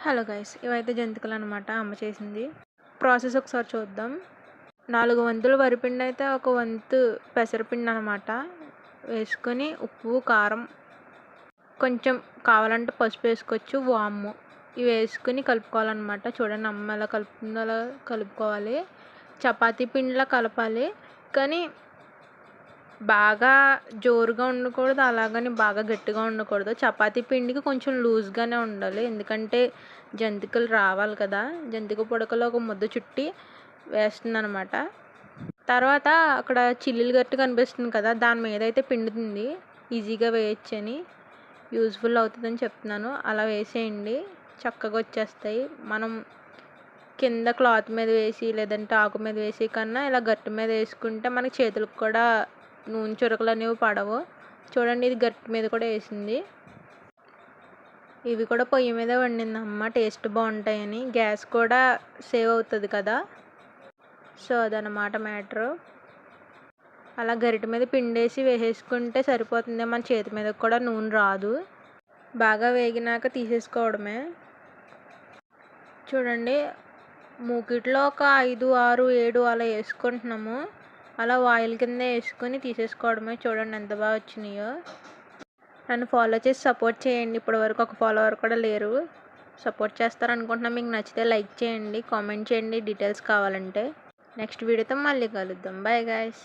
Hello guys, ఇవైతే జంతికలు అనమాట. అమ్మ చేసింది. ప్రాసెస్ ఒకసారి చూద్దాం. 4 వంతులు వరిపిండి అయితే 1 వంతు పెసరపిండి అనమాట వేసుకొని, ఉప్పు, కారం, కొంచెం కావాలంటే పసుపు వేసుకోవచ్చు, వాము ఇవి వేసుకుని కలుపుకోవాలన్నమాట. చూడండి అమ్మ ఎలా కలుపుతుందో అలా కలుపుకోవాలి. చపాతీ పిండిలా కలపాలి, కానీ బాగా జోరుగా ఉండకూడదు, అలాగని బాగా గట్టిగా ఉండకూడదు. చపాతీ పిండికి కొంచెం లూజ్గానే ఉండాలి, ఎందుకంటే జంతికలు రావాలి కదా. జంతిక పొడకలో ఒక ముద్ద చుట్టి వేస్తుంది అనమాట. తర్వాత అక్కడ చిల్లీలు గట్టి కనిపిస్తుంది కదా, దాని మీద అయితే పిండుతుంది. ఈజీగా వేయచ్చని, యూజ్ఫుల్ అవుతుందని చెప్తున్నాను. అలా వేసేయండి, చక్కగా వచ్చేస్తాయి. మనం కింద క్లాత్ మీద వేసి లేదంటే ఆకు మీద వేసి కన్నా ఇలా గట్టి మీద వేసుకుంటే మనకి చేతులకు కూడా నూనె చురకలు అనేవి పడవు. చూడండి, ఇది గట్టి మీద కూడా వేసింది. ఇవి కూడా పొయ్యి మీద వండింది అమ్మ, టేస్ట్ బాగుంటాయని. గ్యాస్ కూడా సేవ్ అవుతుంది కదా. సో అదనమాట మ్యాటరు. అలా గరిటె మీద పిండేసి వేసేసుకుంటే సరిపోతుంది. మన చేతి మీద కూడా నూనె రాదు. బాగా వేగినాక తీసేసుకోవడమే. చూడండి, మూకిట్లో ఒక 5, 6, 7 అలా వేసుకుంటున్నాము. అలా ఆయిల్ కింద వేసుకొని తీసేసుకోవడమే. చూడండి ఎంత బాగా వచ్చినాయో. నన్ను ఫాలో చేసి సపోర్ట్ చేయండి. ఇప్పటివరకు ఒక ఫాలోవర్ కూడా లేరు. సపోర్ట్ చేస్తారనుకుంటున్నా. మీకు నచ్చితే లైక్ చేయండి, కామెంట్ చేయండి డీటెయిల్స్ కావాలంటే. నెక్స్ట్ వీడియోతో మళ్ళీ కలుద్దాం. Bye guys.